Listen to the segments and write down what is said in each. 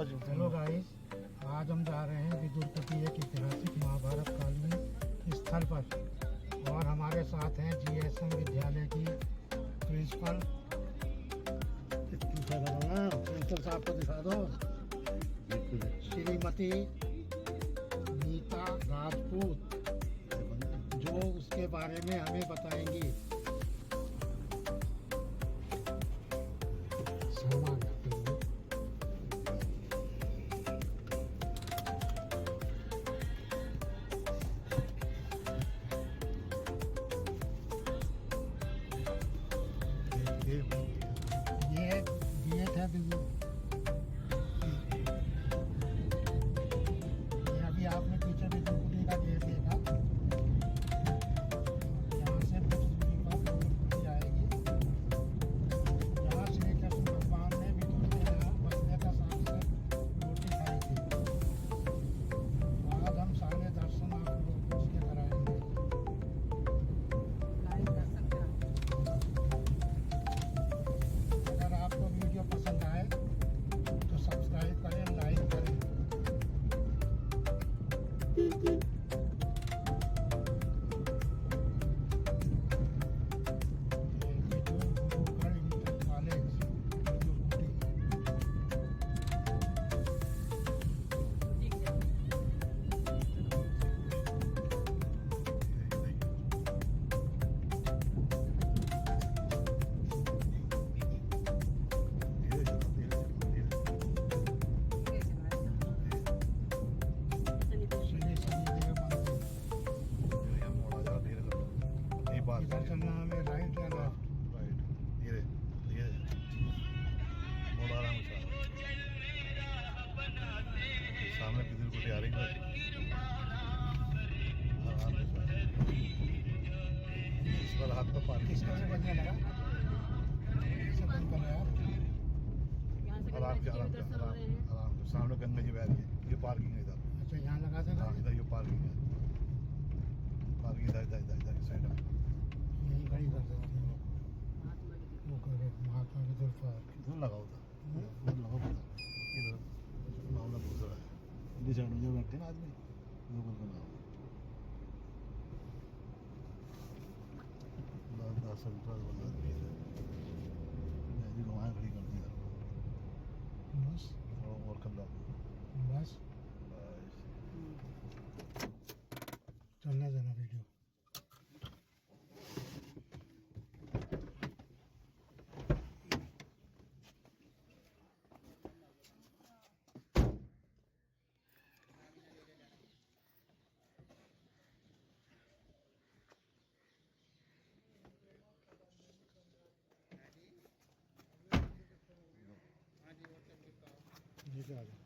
बाजू। Hello guys, आज हम जा रहे हैं विदुर कुटी एक ऐतिहासिक महाभारत कालीन स्थल पर और हमारे साथ हैं जीएसएम विद्यालय की प्रिंसिपल। प्रिंसिपल साहब को दिखा दो, श्रीमती नीता राजपूत, जो उसके बारे में हमें बताएंगी। ये गेट है बिल्कुल। ये अभी आपने पीछे भी कुटी का गेट देखा। यहाँ से कुछ दूरी पर विदुर कुटी आएगी, जहाँ श्री कृष्ण भगवान ने विदुर के यहाँ बसने का साथ रोटी खाई थी। आज हम सारे दर्शन आप लोग को उसके कराएंगे। अगर आपको वीडियो पसंद आए तो सब्सक्राइब करें, लाइक करें। इधर चलना हमें, राइट या लेफ्ट? राइट। धीरे मोड़ आराम से। सामने विदुर कुटी आ रही है। आराम से इस पर हाथ को पार किसका से बजने लगा? इसे बंद कर रहा है। आराम से। सामने गंगा जी बह रही है। ये पार्किंग है इधर। अच्छा, यहाँ लगा देगा। हाँ, इधर ये पार्किंग है। पार्किंग इधर साइड में यही खड़ी कर देते हैं वो करे महात्मा विदुर पार्क। इधर लगाओ था। इधर लगाओ इधर मामला पूछ रहा है। इधर साइड में जो बैठे ना आदमी लोगों को लगाओ। 10 बंदा आदमी है। मैं जी वहाँ खड़ी कर दी इधर। बस और कर लो बस चलने देना वीडियो। नीचे आ जाओ।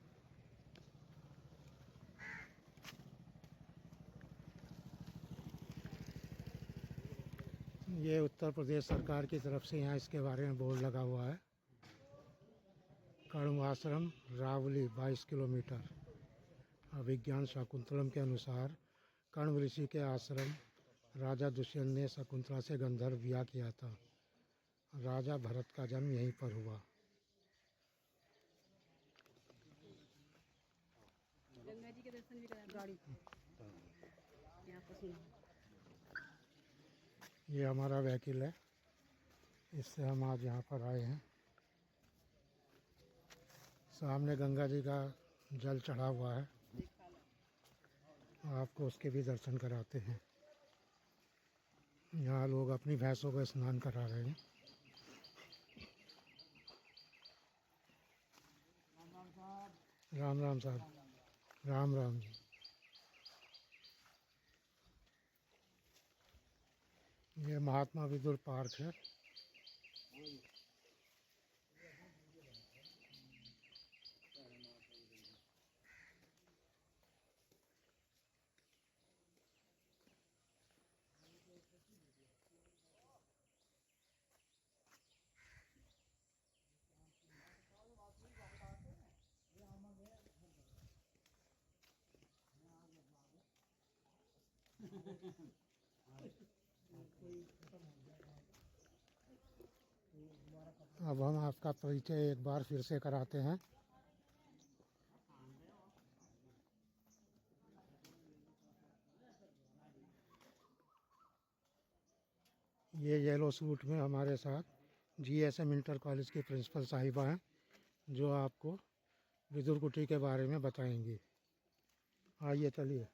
ये उत्तर प्रदेश सरकार की तरफ से यहाँ इसके बारे में बोर्ड लगा हुआ है। कण्व आश्रम रावली 22 किलोमीटर। अभिज्ञान शाकुंतलम के अनुसार कण्व ऋषि के आश्रम राजा दुष्यंत ने शकुंतला से गंधर्व विवाह किया था। राजा भरत का जन्म यहीं पर हुआ। गंगा जी के दर्शन भी करा गाड़ी यहाँ पर सुना। ये हमारा व्हीकल है, इससे हम आज यहाँ पर आए हैं। सामने गंगा जी का जल चढ़ा हुआ है, आपको उसके भी दर्शन कराते हैं। यहाँ लोग अपनी भैंसों को स्नान करा रहे हैं। राम राम साहब, राम राम जी। ये महात्मा विदुर पार्क है। अब हम आपका परिचय एक बार फिर से कराते हैं। ये येलो सूट में हमारे साथ GSM इंटर कॉलेज की प्रिंसिपल साहिबा हैं, जो आपको विदुर कुटी के बारे में बताएंगी। आइए चलिए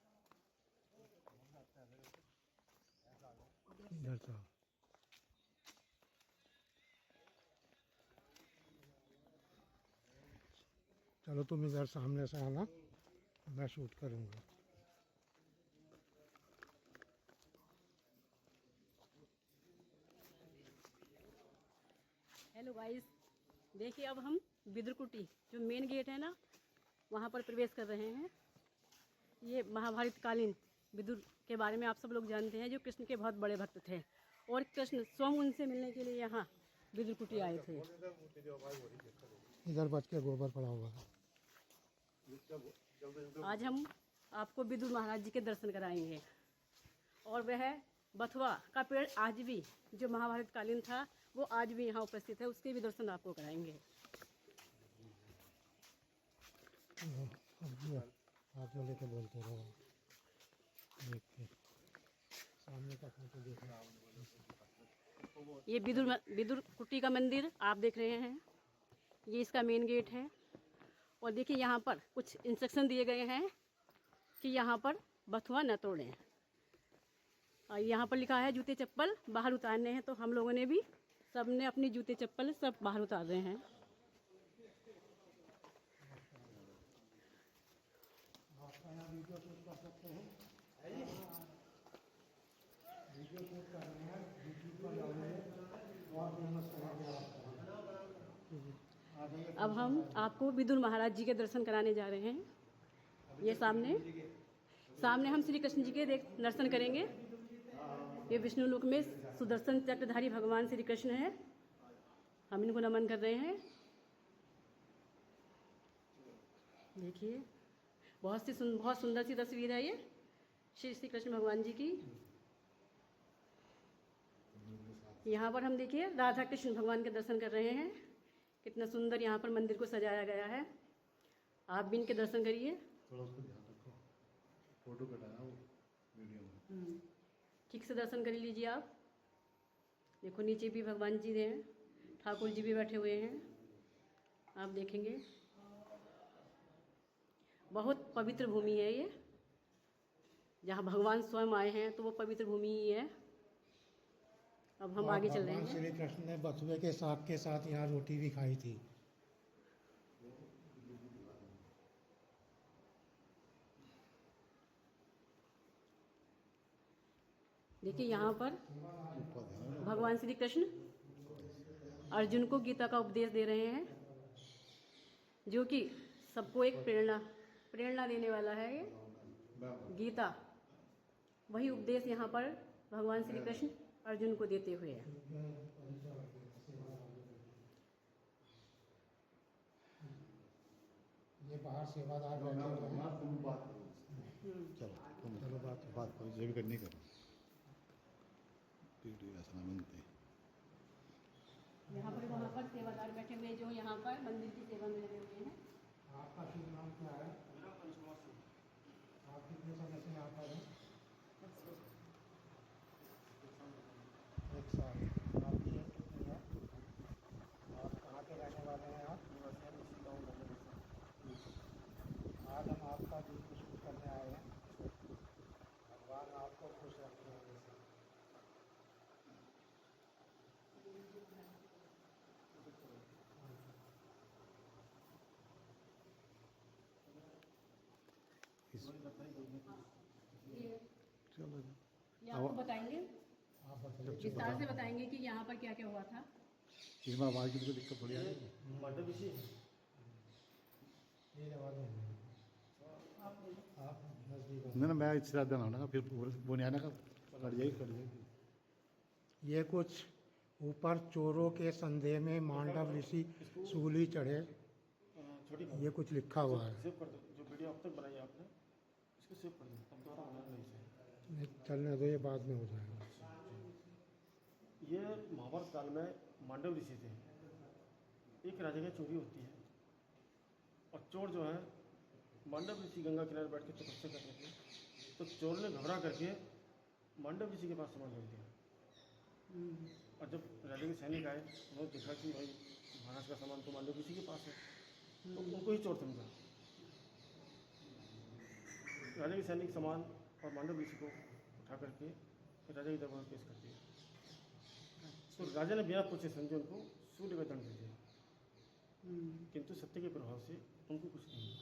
इधर से। चलो तुम इधर सामने से आना, मैं शूट करूँगा। हेलो गाइस, देखिए अब हम विदुर कुटी जो मेन गेट है ना, वहाँ पर प्रवेश कर रहे हैं। ये महाभारत कालीन विदुर के बारे में आप सब लोग जानते हैं, जो कृष्ण के बहुत बड़े भक्त थे और कृष्ण स्वयं उनसे मिलने के लिए यहाँ विदुर कुटी आए थे। इधर बच के गोबर पड़ा हुआ है। आज हम आपको विदुर महाराज जी के दर्शन कराएंगे और वह बथुआ का पेड़ आज भी जो महाभारत कालीन था वो आज भी यहाँ उपस्थित है, उसके भी दर्शन आपको कराएंगे। आप जो लेके बोलते रहो, देख के सामने का फोटो देख रहा हूँ। ये विदुर कुटी का मंदिर आप देख रहे हैं, ये इसका मेन गेट है। और देखिए यहाँ पर कुछ इंस्ट्रक्शन दिए गए हैं कि यहाँ पर बथुआ न तोड़ें। और यहाँ पर लिखा है जूते चप्पल बाहर उतारने हैं, तो हम लोगों ने भी सबने अपनी जूते चप्पल सब बाहर उतार रहे हैं। अब हम आपको विदुर महाराज जी के दर्शन कराने जा रहे हैं। ये सामने हम श्री कृष्ण जी के दर्शन करेंगे। ये विष्णु लोक में सुदर्शन चक्रधारी भगवान श्री कृष्ण है, हम इनको नमन कर रहे हैं। देखिए बहुत सुंदर सी तस्वीर है ये श्री कृष्ण भगवान जी की। यहाँ पर हम देखिए राधा कृष्ण भगवान के दर्शन कर रहे हैं। कितना सुंदर यहाँ पर मंदिर को सजाया गया है, आप भी इनके दर्शन करिए। थोड़ा उसको ध्यान रखो, फोटो कटाया वो वीडियो में। ठीक से दर्शन कर लीजिए आप। देखो नीचे भी भगवान जी हैं, ठाकुर जी भी बैठे हुए हैं, आप देखेंगे। बहुत पवित्र भूमि है ये, जहाँ भगवान स्वयं आए हैं, तो वो पवित्र भूमि ही है। अब हम आगे चल रहे हैं। श्री कृष्ण ने बथुए के साग के साथ यहाँ रोटी भी खाई थी। देखिए यहाँ पर भगवान श्री कृष्ण अर्जुन को गीता का उपदेश दे रहे हैं, जो कि सबको एक प्रेरणा देने वाला है। ये गीता वही उपदेश यहाँ पर भगवान श्री कृष्ण अर्जुन को देते हुए है। ये बाहर सेवादार बैठे हुए हैं। चलो बात करो, जो भी करनी करो। ऐसा ना बनते यहाँ पर वहाँ पर सेवादार बैठे हुए जो यहाँ पर मंदिर की सेवा में लगे हुए हैं। आपका शुभ नाम क्या है? आप कितने समय से यहाँ पर हैं? एक साल। आप ये कितने हैं? और कहाँ के रहने वाले हैं आप? आज हम आपका दिन शुरू करने आए हैं। भगवान आपको खुश रखे हमेशा। चलो ये आपको बताएंगे, विस्तार से बताएंगे कि यहाँ पर क्या क्या हुआ था। इसमें आवाज़ की तो कोई दिक्कत थोड़ी आ रही है ना। मैं इससे ज़्यादा ना होना, फिर वो नहीं आना का कट जाएगी। ये कुछ ऊपर चोरों के संदेह में मांडव ऋषि सूली चढ़े, ये कुछ लिखा हुआ है। सेव कर दो, जो वीडियो अब तक बनाई आपने इसको सेव कर दो, तब दोबारा होना नहीं चाहिए। चलने दो, ये बाद में हो जाएगा। ये महाभारत काल में मांडव ऋषि थे। एक राजा की चोरी होती है और चोर जो है मांडव ऋषि गंगा किनारे बैठ के तपस्या कर रहे थे, तो चोर ने घबरा करके मांडव ऋषि के पास सामान रख दिया। और जब राजा के सैनिक आए उन्होंने देखा कि भाई महाराज का सामान तो मांडव ऋषि के पास है, तो उनको ही चोर समझा। राजा के सैनिक सामान और मांडव ऋषि को उठा करके राजा के दरबार में पेश कर दिया। तो राजा ने बिना पूछे समझे उनको सूर्य का दंड दे दिया, किंतु सत्य के प्रभाव से उनको कुछ नहीं हुआ।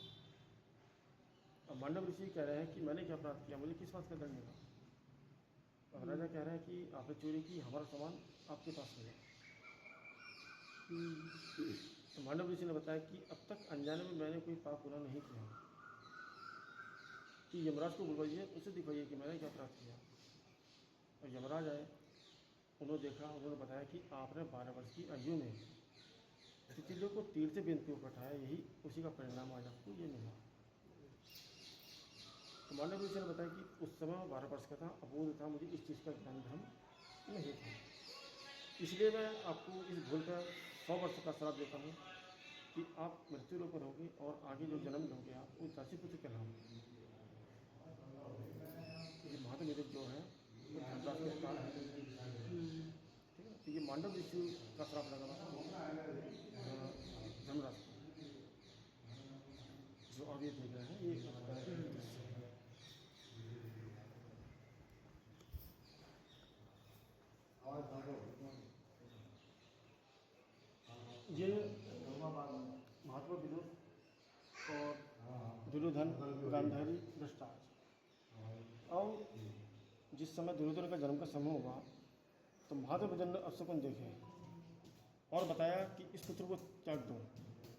अब मांडव ऋषि कह रहे हैं कि मैंने क्या अपराध किया, मुझे किस बात का दंड मिला। अब राजा कह रहे हैं कि आपने चोरी की, हमारा सामान आपके पास मिला। तो मांडव ऋषि ने बताया कि अब तक अनजाने में मैंने कोई पाप गुनाह नहीं किया, कि यमराज को बुलवाइए, उसे दिखाइए कि मैंने क्या अपराध किया। और यमराज आए, उन्होंने देखा, उन्होंने बताया कि आपने 12 वर्ष की आयु में तितलियों को तीर से बिंद के ऊपर उठाया, यही उसी का परिणाम आज आपको ये मिला। तो मांडव ऋषि ने बताया कि उस समय 12 वर्ष का था, अबोध था, मुझे इस चीज़ का ज्ञान धर्म नहीं था, इसलिए मैं आपको इस भूल का 100 वर्ष का श्राप देता हूँ कि आप मृत्यु लोक पर होंगे और आगे जो जन्म लोगे आप वो दासीपुत्र कहलाओगे। ये महादेव जो है वो धर्मराज के काल है, ठीक है। तो ये मांडव ऋषि का श्राप लगा था धर्मराज को, जो अब ये देख रहे हैं ये ये महात्मा विदुर और दुर्योधन, गांधारी, धृतराष्ट्र। और जिस समय दुर्योधन का जन्म का समय हुआ तो महात्मा विदुर ने अपशकुन देखे और बताया कि इस पुत्र को त्याग दो,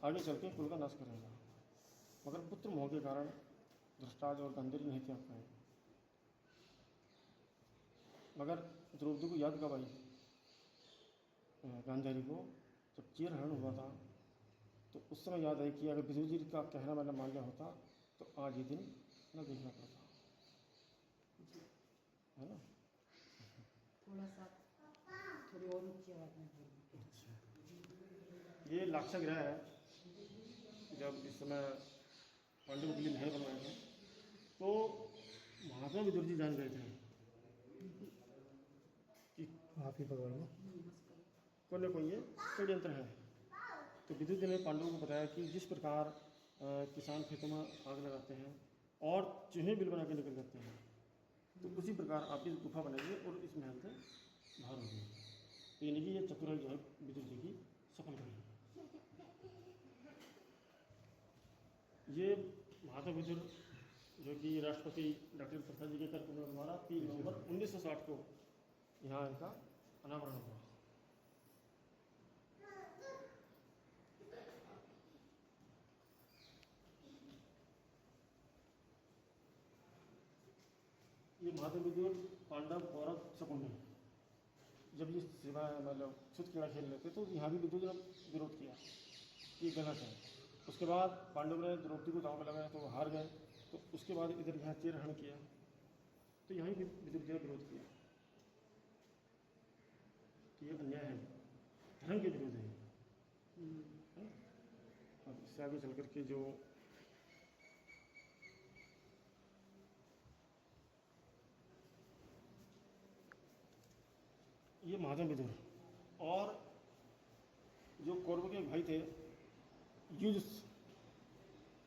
आगे चल के कुल का नाश करेगा। मगर पुत्र मोह के कारण धृतराष्ट्र और गांधारी नहीं त्याग पाए। मगर द्रौपदी को याद कब आई, गांधारी को जब चीरहरण हुआ था तो उस समय याद आई कि अगर विदुर जी का कहना मैंने मान लिया होता तो आज ये दिन न देखना पड़ता, है ना। थोड़ा सा थोड़ी और ऊंची आवाज में बोलिए। ये लाक्षागृह है, जब इस समय पांडवों के लिए महल बनवाए थे तो महात्मा विदुर जी जान गए थे कि आप ही पकड़ लो। कोई ना कोई ये षड्यंत्र है। तो विदुर जी ने पांडवों को बताया कि जिस प्रकार किसान खेतों में आग लगाते हैं और चूहे बिल बना के निकल जाते हैं, तो उसी प्रकार आप इस गुफा बनाइए और इस महल से बाहर होगी। तो यानी कि ये चतुराई जो है विदुर जी की सफल रही। ये महात्मा विदुर जो कि राष्ट्रपति डॉक्टर प्रसाद जी के कार्यक्रम द्वारा 3 नवंबर 1960 को यहाँ इनका अनावरण हुआ। ये महात्मा विदुर, पांडव, कौरव, शकुनी जब ये सेवा मतलब छुत क्रीड़ा खेल रहे थे तो यहाँ भी विदुर ने विरोध किया कि गलत है। उसके बाद पांडव ने द्रौपदी को दांव में लगाया तो वो हार गए, तो उसके बाद इधर यहाँ चीरहरण किया तो यहाँ भी विदुर जी ने विरोध किया कि ये अन्याय है, धर्म के विरोध है। अब इससे आगे चल करके जो ये महात्मा विदुर और जो कौरव के भाई थे युधिष्ठिर,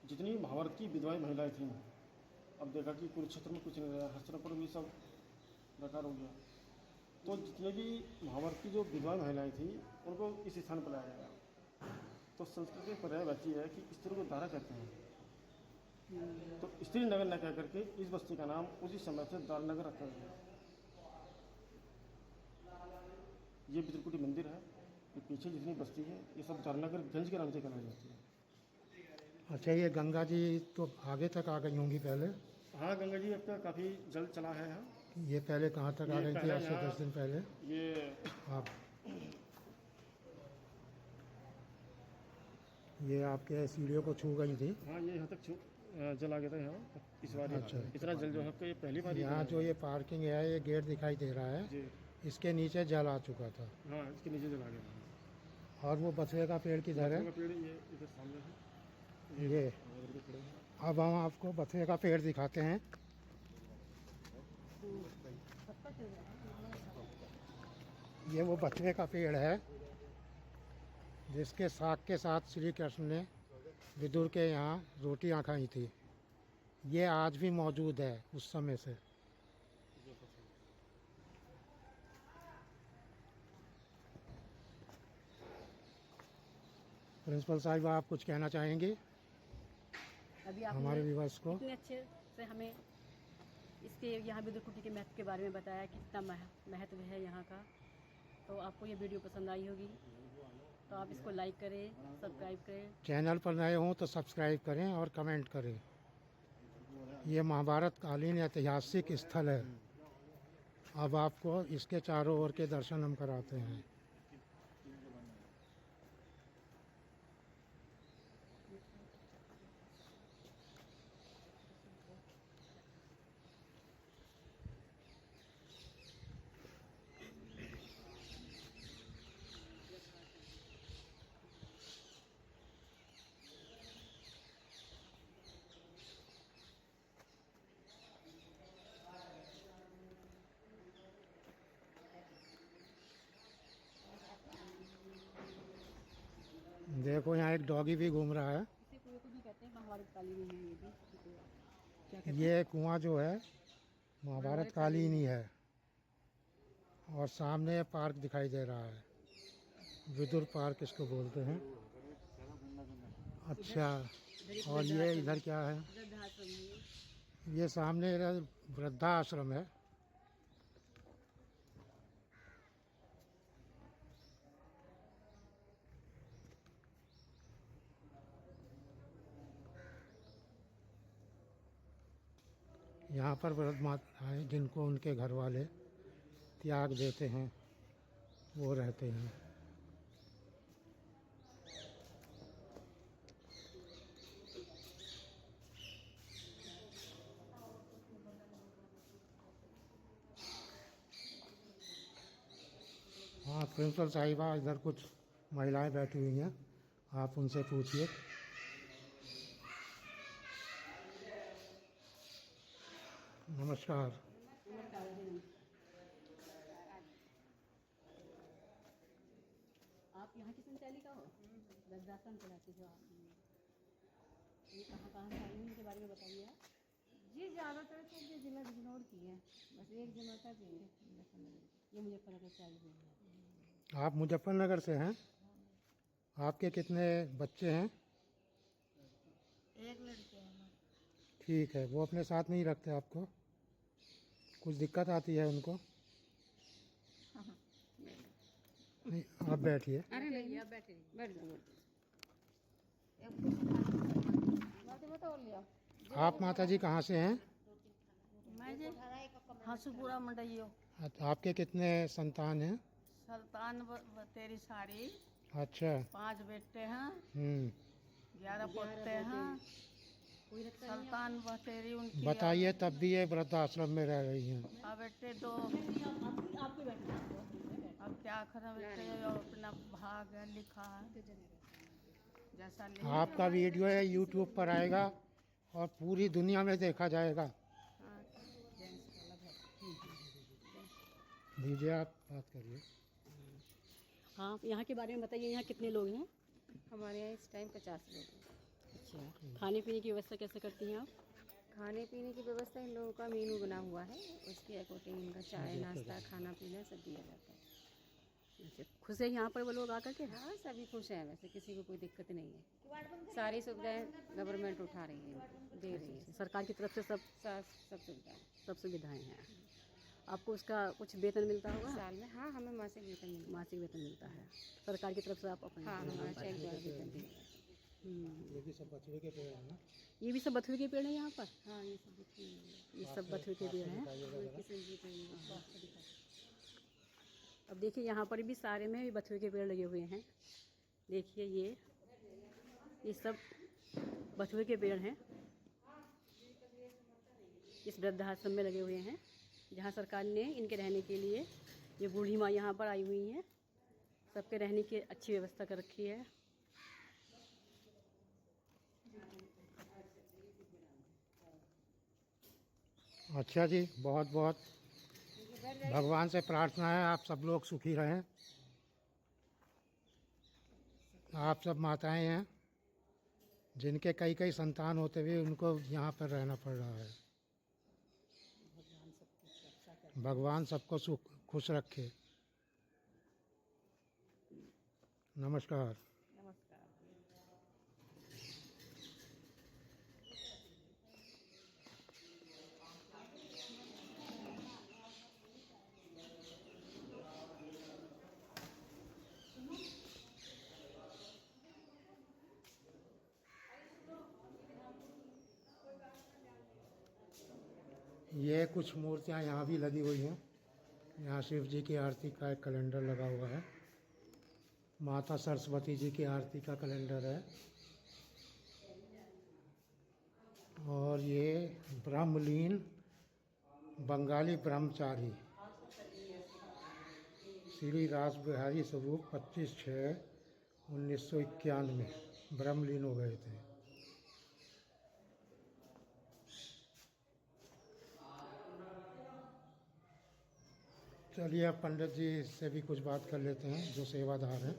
जितनी महाभारत की विधवाएं महिलाएं थीं, अब देखा कि कुरुक्षेत्र में कुछ नहीं रहा, हस्तिनापुर भी सब बेकार हो गया। तो जितने भी महाभारत की जो विधवाएं महिलाएं थीं उनको इस स्थान पर लाया गया। तो संस्कृत में पर्यायवाची है कि स्त्री को दारा कहते हैं, तो स्त्री नगर न कह करके इस बस्ती का नाम उसी समय से दारनगर रखा गया। ये बिदुरकुटी मंदिर है, ये पीछे जितनी बस्ती है ये सब दारनगर गंज के नाम से कहलाई जाती है। अच्छा, ये गंगा जी तो आगे तक आ गई होंगी पहले? हाँ, गंगा जी अब तक काफ़ी जल चला है यहाँ। ये पहले कहाँ तक आ ये गई थी पहले आज से यहाँ- 10 दिन पहले? ये आप ये आपके सीढ़ियों को छू गई थी? हाँ, ये यहाँ तक जल आ गया था यहाँ इस बार। अच्छा। इतना जल जो है कि ये पहली बार यहाँ जो ये पार्किंग है, ये गेट दिखाई दे रहा है, जी इसके नीचे जल आ चुका था। हाँ, इसके नीचे जल आ गया था। और वो बथुए का पेड़ किधर है? बथुए का पेड़ ये इधर सामने है, ये उधर के खड़े हैं। अब हम आपको बथुए का पेड़ दिखाते हैं। ये वो बथुए का पेड़ है जिसके साग के साथ श्री कृष्ण ने विदुर के यहाँ रोटियां खाई थी। ये आज भी मौजूद है उस समय से। प्रिंसिपल साहिबा, आप कुछ कहना चाहेंगे अभी हमारे आपने व्यूअर्स को? इतने अच्छे से हमें इसके यहाँ विदुर कुटी के महत्व के बारे में बताया, कितना महत्व है यहाँ का। तो आपको ये वीडियो पसंद आई होगी, तो आप इसको लाइक करें, सब्सक्राइब करें। चैनल पर नए हों तो सब्सक्राइब करें और कमेंट करें। ये महाभारत कालीन ऐतिहासिक स्थल है। अब आपको इसके चारों ओर के दर्शन हम कराते हैं। देखो, यहाँ एक डॉगी भी घूम रहा है। इसे कुएं को भी कहते हैं, महाभारत कालीन है ये भी। क्या कहते हैं? ये कुआं जो है महाभारत कालीन ही है। और सामने पार्क दिखाई दे रहा है, विदुर पार्क इसको बोलते हैं। अच्छा, और ये इधर क्या है? वृद्धाश्रम है। ये सामने वृद्धाश्रम है। यहाँ पर वृद्ध माताएं जिनको उनके घर वाले त्याग देते हैं वो रहते हैं। हाँ, प्रिंसिपल साहिबा, इधर कुछ महिलाएं बैठी हुई हैं, आप उनसे पूछिए। नमस्कार। आप यहाँ की संचालिका हो? वृद्धाश्रम चलाती हो आप? ये कहाँ से आई हैं, इनके बारे में बताइए आप। जी ज़्यादातर तो ये जिला बिजनौर की है, बस एक जिला था जी ये मुजफ्फरनगर से आई हुई है। आप मुजफ्फरनगर से हैं? आपके कितने बच्चे हैं? एक लड़के हैं। ठीक है, वो अपने साथ नहीं रखते आपको? कुछ दिक्कत आती है उनको? नहीं, आप बैठिए। अरे नहीं, आप बैठे रहिए। बैठ जाओ। बताओ लिया। आप माता जी कहाँ से हैं? मैं जी हंसूपुरा मंडइयो। आपके कितने संतान हैं? सुल्तान तेरी साड़ी। अच्छा। 5 बेटे हैं, 11 11 पोते हैं। सुल्तान बतेरी उनकी। बताइए, तब भी ये वृद्धाश्रम में रह रही हैं। अब बेटे 2। आपको बैठना है। अब क्या करें बेटे, अपना भाग है, लिखा है जैसा लिखा। आपका वीडियो है यूट्यूब पर आएगा और पूरी दुनिया में देखा जाएगा। दीजिए, आप बात करिए। हाँ, यहाँ के बारे में बताइए, यहाँ कितने लोग हैं? हमारे यहाँ इस टाइम 50 लोग हैं। अच्छा, खाने पीने की व्यवस्था कैसे करती हैं आप? खाने पीने की व्यवस्था इन लोगों का मेनू बना हुआ है, उसके अकॉर्डिंग इनका चाय नाश्ता खाना पीना सब दिया जाता है। अच्छा, खुश है यहाँ पर वो लोग आकर के? हाँ, सभी खुश हैं, वैसे किसी को कोई दिक्कत नहीं है। सारी सुविधाएं गवर्नमेंट उठा रही है, दे रही है। सरकार की तरफ से सब सब सुविधाएं। सब सुविधाएं हैं। आपको उसका कुछ वेतन मिलता होगा? साल में हाँ, हमें मासिक वेतन मिलता है। मासिक वेतन मिलता है सरकार की तरफ से। आप अपने हाँ, हमारा चेक द्वारा वेतन भी है। ये भी सब बथुए के पेड़ हैं ना? ये भी सब बथुए के पेड़ हैं यहाँ पर? हाँ, ये सब देखिए, ये ये सब बथुए के पेड़ हैं। किशन जी के लिए। अब देखिए, यहाँ पर भी सारे में भी बथुए के पेड़ लगे हुए हैं। देखिए, ये सब बथुए के पेड़ हैं, इस वृद्धाश्रम में लगे हुए हैं, जहाँ सरकार ने इनके रहने के लिए, ये बूढ़ी माँ यहाँ पर आई हुई हैं, सबके रहने की अच्छी व्यवस्था कर रखी है। अच्छा जी, बहुत बहुत भगवान से प्रार्थना है आप सब लोग सुखी रहें। आप सब माताएं हैं जिनके कई कई संतान होते हुए उनको यहाँ पर रहना पड़ रहा है। भगवान सबको सुख खुश रखे। नमस्कार। ये कुछ मूर्तियाँ यहाँ भी लगी हुई हैं। यहाँ शिव जी की आरती का एक कैलेंडर लगा हुआ है। माता सरस्वती जी की आरती का कैलेंडर है। और ये ब्रह्मलीन बंगाली ब्रह्मचारी श्री रास बिहारी स्वरूप 25/6/1991 ब्रह्मलीन हो गए थे। चलिए अब पंडित जी से भी कुछ बात कर लेते हैं जो सेवादार हैं।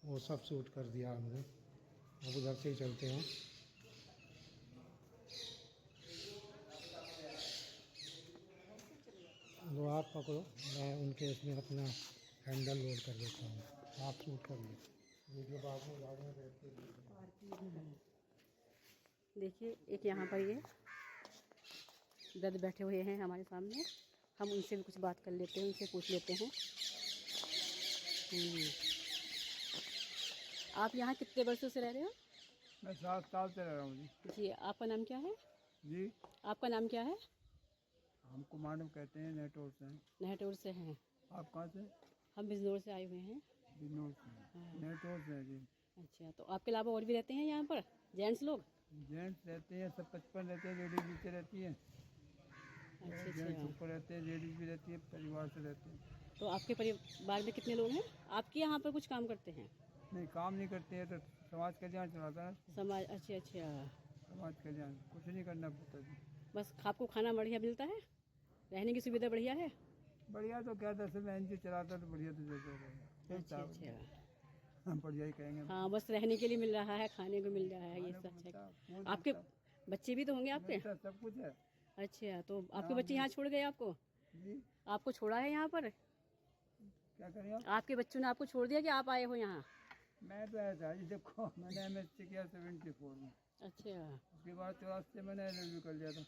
वो सब शूट कर दिया हमने, अब उधर से ही चलते हैं। वो आप पकड़ो, मैं उनके इसमें अपना हैंडल लोड कर देता हूँ, आप शूट कर लो। वीडियो बाद में बैठ के देखिए एक यहाँ पर ये दर्द बैठे हुए हैं हमारे सामने, हम उनसे भी कुछ बात कर लेते हैं, उनसे पूछ लेते हैं। आप यहाँ कितने वर्षों से रह रहे हो? मैं 7 साल से रह रहा हूँ जी। जी आपका नाम क्या है? जी आपका नाम क्या है? हमको मानव कहते हैं, नेटोर से हैं। नहटोर से हैं। आप कहाँ से? हम बिजनौर से आए हुए हैं। बिजनौर से। नेटोर से हैं जी। अच्छा, तो आपके अलावा और भी रहते हैं यहाँ पर जेंट्स लोग? जेंट्स रहते हैं, सब 55 रहते हैं, लेडीज नीचे रहती हैं। अच्छा जेंट्स अच्छा। ऊपर रहते हैं, लेडीज भी रहती है, परिवार से रहते हैं। तो आपके परिवार में कितने लोग हैं? आपके यहाँ पर कुछ काम करते हैं? नहीं, काम नहीं करते हैं तो समाज कल्याण चलाता है। समाज, अच्छा अच्छा। समाज कल्याण कुछ नहीं करना पड़ता जी। बस आपको खाना बढ़िया मिलता है, रहने की सुविधा बढ़िया है? बढ़िया तो क्या, 10 में एनजीओ चलाता तो बढ़िया तो देता रहेगा। अच्छा अच्छा। हम बढ़िया ही कहेंगे। हाँ, बस रहने के लिए मिल रहा है, खाने को मिल रहा है, ये सब अच्छा। आपके बच्चे भी तो होंगे आपके? सब कुछ है। अच्छा, तो आपके बच्चे यहाँ छोड़ गए आपको? जी आपको छोड़ा है यहाँ पर? क्या करें आप? आपके बच्चों ने आपको छोड़ दिया कि आप आए हो यहाँ? मैं तो ऐसा जी, देखो मैंने MSc किया 74 में। अच्छा। उसके बाद 84 से मैंने LLB कर लिया था।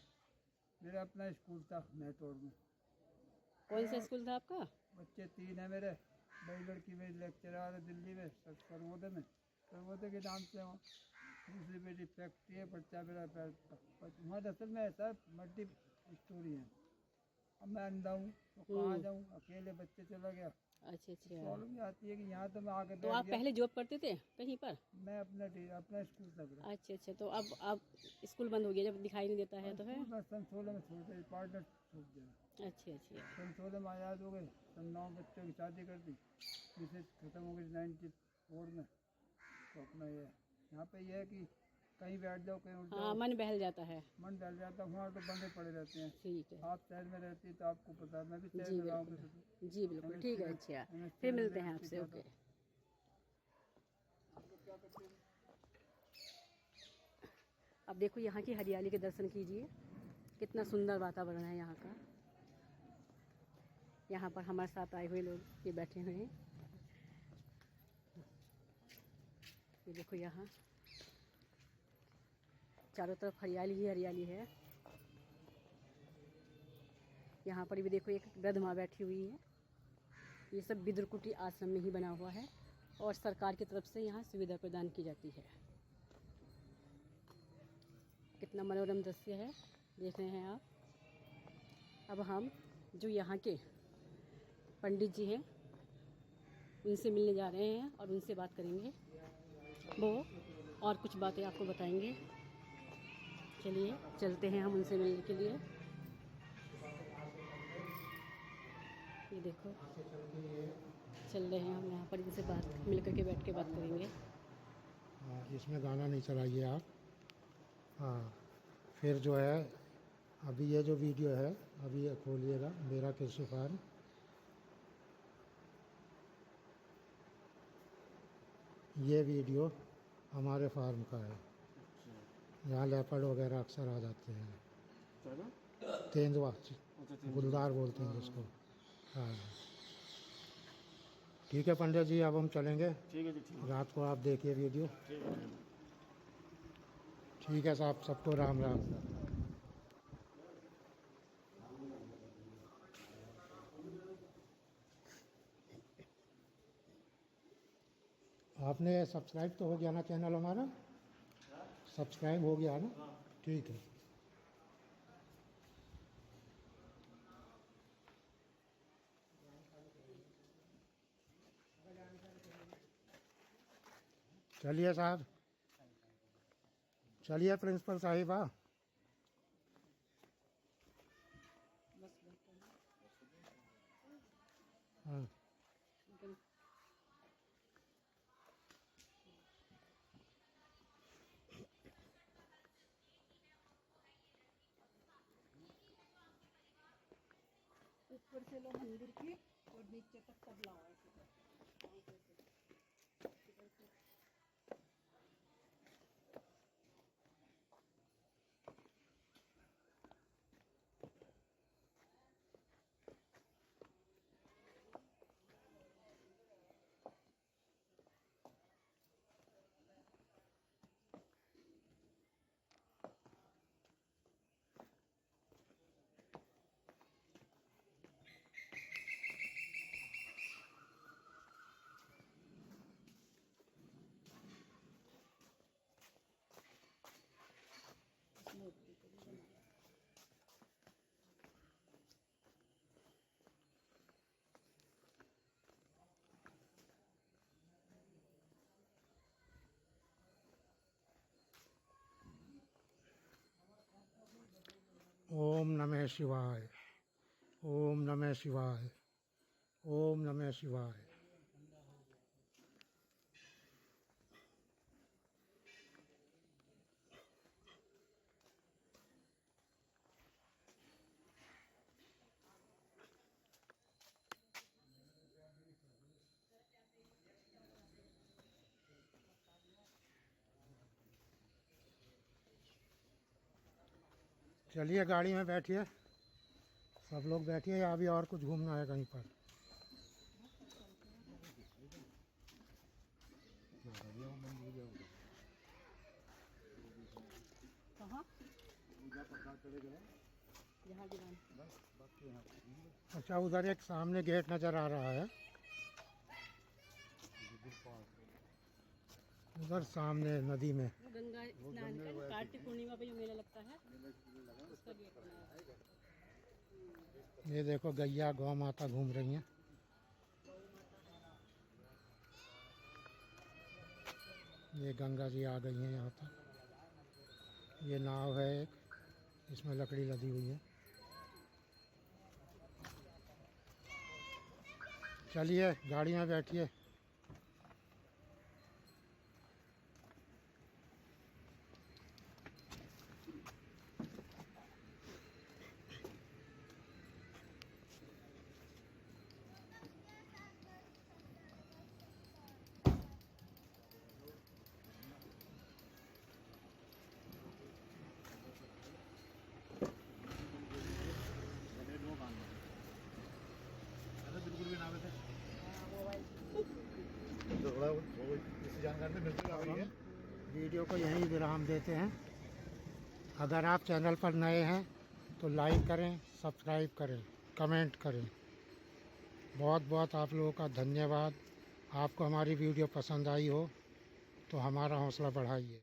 मेरा अपना स्कूल था नेटोर में। कौन सा स्कूल था आपका? बच्चे 3 हैं मेरे। बड़ी लड़की मेरी लेक्चरर है दिल्ली में, सर्वोदय में, सर्वोदय के नाम से वहाँ। दूसरी बेटी फैक्ट्री है, बच्चा मेरा वहाँ दरअसल में ऐसा मल्टी स्टोरी है। अब मैं अंधा हूँ तो कहाँ जाऊँ, अकेले बच्चे चला गया। अच्छा अच्छा। प्रॉब्लम ये आती है कि यहाँ तो मैं आके तो आप पहले जॉब करते थे कहीं पर? मैं अपना स्कूल था मेरा। अच्छा अच्छा, तो अब स्कूल बंद हो गया जब दिखाई नहीं देता है तो है? बस सन 16 में छोड़ दिया, पार्टनर छोड़ दिया। अच्छा अच्छा। सन 16 में आज़ाद हो गए, सन 9 बच्चों की शादी कर दी, जिसे ख़त्म हो गई 94 में। तो अपना ये यहाँ पे ये है कि कहीं बैठ जाओ, कहीं उठ हाँ, जाओ, मन बहल जाता है। मन डल जाता है। वहाँ तो बंदे पड़े रहते हैं। ठीक है। आप शहर में रहती है तो आपको पता है, मैं भी शहर जी में रहा हूँ। बिल्कुल, जी बिल्कुल, ठीक है। अच्छा, फिर मिलते हैं आपसे। ओके। अब देखो यहाँ की हरियाली के दर्शन कीजिए, कितना सुंदर वातावरण है यहाँ का। यहाँ पर हमारे साथ आए हुए लोग ये बैठे हुए हैं। ये देखो यहाँ चारों तरफ हरियाली ही हरियाली है। यहाँ पर भी देखो एक वृद्ध माँ बैठी हुई है। ये सब बिदुरकुटी आश्रम में ही बना हुआ है और सरकार की तरफ से यहाँ सुविधा प्रदान की जाती है। कितना मनोरम दृश्य है, देख रहे हैं आप। अब हम जो यहाँ के पंडित जी हैं उनसे मिलने जा रहे हैं और उनसे बात करेंगे, वो और कुछ बातें आपको बताएंगे। चलिए चलते हैं हम उनसे मिलने के लिए। ये देखो चल रहे हैं हम यहाँ पर, इनसे बात मिल करके बैठ के बात करेंगे। इसमें गाना नहीं चलाइए आप। हाँ, फिर जो है अभी ये जो वीडियो है, अभी ये खोलिएगा मेरा कृषि फार्म। ये वीडियो हमारे फार्म का है। यहाँ लेपर्ड वगैरह अक्सर आ जाते हैं। चलो तेंदुआ, अच्छा गुलदार बोलते हैं जिसको। हाँ, ठीक है पंडित जी, अब हम चलेंगे। ठीक है जी, ठीक है, रात को आप देखिए वीडियो। ठीक है। ठीक है साहब, सबको राम राम। आपने सब्सक्राइब तो हो गया ना चैनल हमारा? सब्सक्राइब हो गया ना? ठीक है। चलिए साहब, चलिए प्रिंसिपल साहिबा। हाँ, ऊपर से लो मंदिर की और नीचे तक सब लाओ ऐसे। ओम नमः शिवाय, ओम नमः शिवाय, ओम नमः शिवाय। चलिए गाड़ी में बैठिए, सब लोग बैठिए। या अभी और कुछ घूमना है कहीं पर? कहाँ? यहाँ दीवान। अच्छा, उधर एक सामने गेट नज़र आ रहा है, उधर सामने नदी में। गंगा स्नान का कार्तिक पूर्णिमा पे जो मेला लगता है उसका गेट बनाया है। ये देखो गैया गौ माता घूम रही हैं। ये गंगा जी आ गई हैं यहाँ तक। ये नाव है एक, इसमें लकड़ी लदी हुई है। चलिए गाड़ी में बैठिए। बिल्कुल भी ना आवे थे तो थोड़ा इसी जानकारी में मिलती रही है। वीडियो को यहीं विराम देते हैं। अगर आप चैनल पर नए हैं तो लाइक करें, सब्सक्राइब करें, कमेंट करें। बहुत बहुत आप लोगों का धन्यवाद। आपको हमारी वीडियो पसंद आई हो तो हमारा हौसला बढ़ाइए।